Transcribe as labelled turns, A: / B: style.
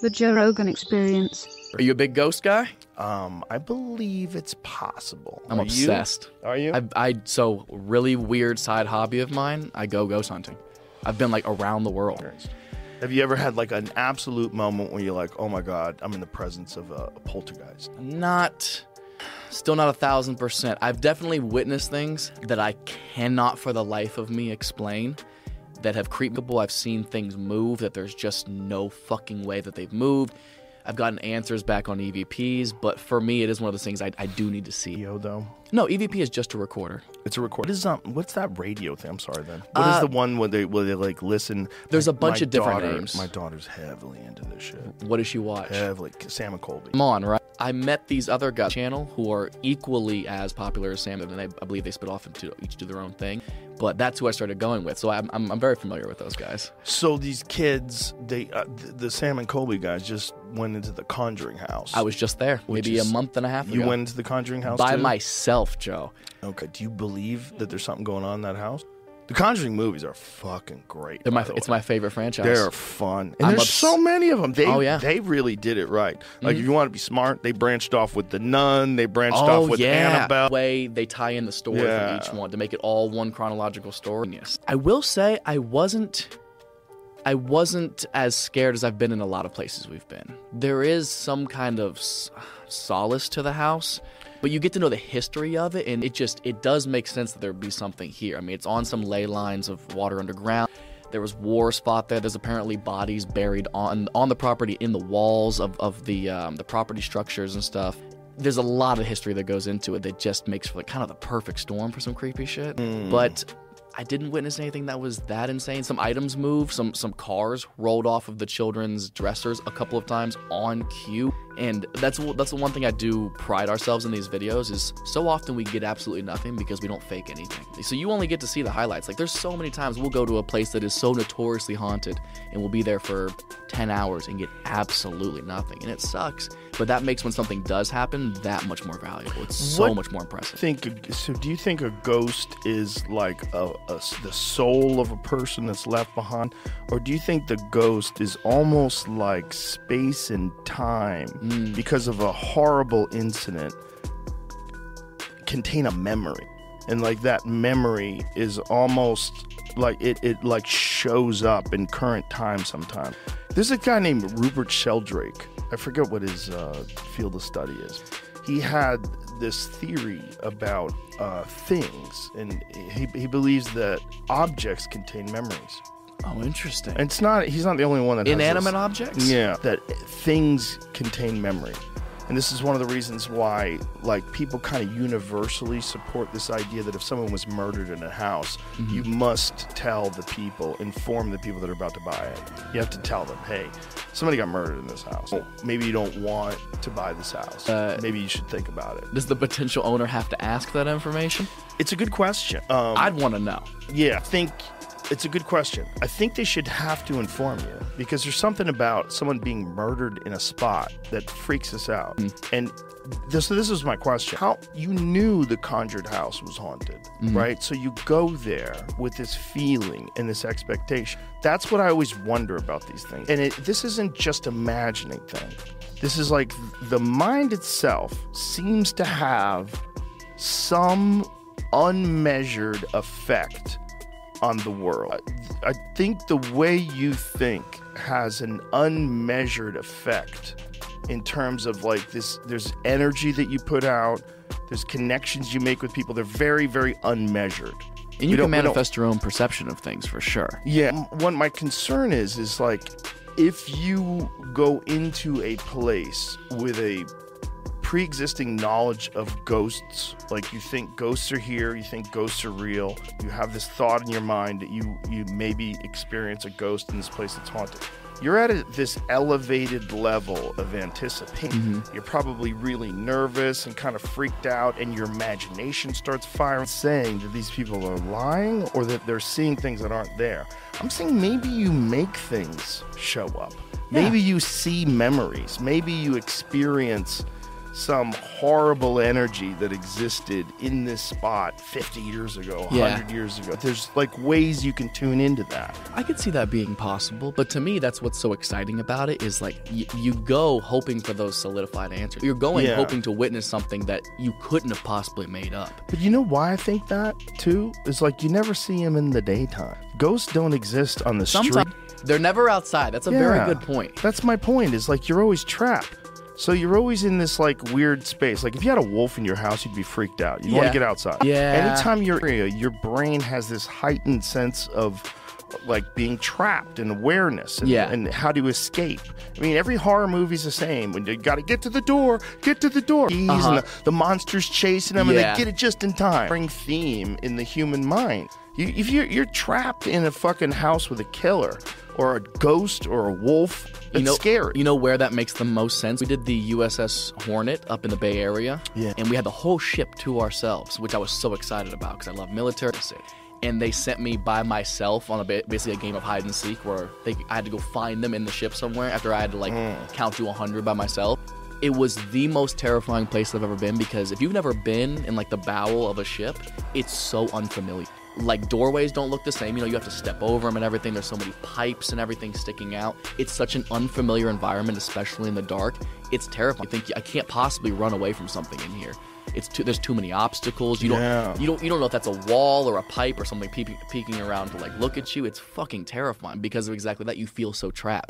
A: The Joe Rogan Experience.
B: Are you a big ghost guy?
C: I believe it's possible.
B: I'm obsessed.
C: Are you?
B: So really weird side hobby of mine, I go ghost hunting. I've been like around the world.
C: Have you ever had like an absolute moment where you're like, oh my God, I'm in the presence of a poltergeist?
B: Still not 1,000%. I've definitely witnessed things that I cannot for the life of me explain that have creeped people. I've seen things move that there's just no fucking way that they've moved. I've gotten answers back on EVPs, but for me, it is one of those things I do need to see.
C: Radio, though?
B: No, EVP is just a recorder.
C: It's a recorder. What's that radio thing? I'm sorry, then. What is the one where they like listen?
B: There's a bunch of different names.
C: My daughter's heavily into this shit.
B: What does she watch?
C: Heavily. Sam and Colby.
B: Come on, right? I met these other guys on the channel who are equally as popular as Sam, and I believe they split off into each do their own thing. But that's who I started going with, so I'm very familiar with those guys.
C: So these kids, the Sam and Colby guys, just went into the Conjuring House.
B: I was just there, maybe a month and a half ago.
C: You went into the Conjuring House
B: by
C: too?
B: myself, Joe.
C: Okay. Do you believe that there's something going on in that house? The Conjuring movies are fucking great.
B: It's my favorite franchise.
C: They're fun. And there's so many of them. They really did it right. Like, if you want to be smart, they branched off with The Nun. They branched off with Annabelle.
B: The way they tie in the story for each one to make it all one chronological story. Yes. I will say I wasn't as scared as I've been in a lot of places we've been. There is some kind of solace to the house. But you get to know the history of it, and it does make sense that there would be something here. I mean, it's on some ley lines of water underground. There was wars fought there. There's apparently bodies buried on the property in the walls of the property structures and stuff. There's a lot of history that goes into it that just makes for like kind of the perfect storm for some creepy shit. But I didn't witness anything that was that insane. Some items moved, some cars rolled off of the children's dressers a couple of times on cue. And that's the one thing I do pride ourselves in these videos is so often we get absolutely nothing because we don't fake anything. So you only get to see the highlights. Like there's so many times we'll go to a place that is so notoriously haunted and we'll be there for 10 hours and get absolutely nothing. And it sucks. But that makes when something does happen that much more valuable. It's so much more impressive.
C: Do you think a ghost is like the soul of a person that's left behind? Or do you think the ghost is almost like space and time because of a horrible incident contain a memory? And like that memory is almost like it like shows up in current time sometimes. There's a guy named Rupert Sheldrake. I forget what his field of study is. He had this theory about things, and he believes that objects contain memories.
B: Oh, interesting.
C: And he's not the only one that has
B: inanimate objects?
C: Yeah, that things contain memory. And this is one of the reasons why, like, people kind of universally support this idea that if someone was murdered in a house, you must inform the people that are about to buy it. You have to tell them, hey, somebody got murdered in this house. Maybe you don't want to buy this house. Maybe you should think about it.
B: Does the potential owner have to ask that information?
C: It's a good question.
B: I'd want to know.
C: Yeah, it's a good question. I think they should have to inform you because there's something about someone being murdered in a spot that freaks us out. And this is my question. How you knew the conjured house was haunted, right? So you go there with this feeling and this expectation. That's what I always wonder about these things. And this isn't just imagining thing. This is like the mind itself seems to have some unmeasured effect on the world. I think the way you think has an unmeasured effect in terms of like this. There's energy that you put out. There's connections you make with people. They're very, very unmeasured.
B: And you can manifest your own perception of things for sure.
C: Yeah. What my concern is like if you go into a place with a pre-existing knowledge of ghosts, like you think ghosts are here, you think ghosts are real, you have this thought in your mind that you maybe experience a ghost in this place that's haunted. You're at this elevated level of anticipation. You're probably really nervous and kind of freaked out, and your imagination starts firing, saying that these people are lying or that they're seeing things that aren't there. I'm saying maybe you make things show up. Maybe you see memories. Maybe you experience some horrible energy that existed in this spot 50 years ago, 100 years ago. There's like ways you can tune into that.
B: I could see that being possible, but to me, that's what's so exciting about it is like you go hoping for those solidified answers. You're going hoping to witness something that you couldn't have possibly made up.
C: But you know why I think that, too? Is like you never see them in the daytime. Ghosts don't exist on the street.
B: Sometimes they're never outside. That's a very good point.
C: That's my point, is like you're always trapped. So you're always in this like weird space. Like if you had a wolf in your house, you'd be freaked out. You'd want to get outside.
B: Yeah.
C: Anytime you're your brain has this heightened sense of like being trapped and awareness and how to escape. I mean, every horror movie's the same. When you got to get to the door, and the monster's chasing them and they get it just in time. Bring theme in the human mind. If you're trapped in a fucking house with a killer or a ghost or a wolf, it's scary.
B: You know where that makes the most sense? We did the USS Hornet up in the Bay Area, and we had the whole ship to ourselves, which I was so excited about because I love military. And they sent me by myself on basically a game of hide and seek where I had to go find them in the ship somewhere after I had to count to 100 by myself. It was the most terrifying place I've ever been because if you've never been in like the bowel of a ship, it's so unfamiliar. Like doorways don't look the same. You have to step over them and everything. There's so many pipes and everything sticking out. It's such an unfamiliar environment, especially in the dark. It's terrifying. I can't possibly run away from something in here. There's too many obstacles. You don't know if that's a wall or a pipe or something peeking around to like look at you. It's fucking terrifying because of exactly that. You feel so trapped.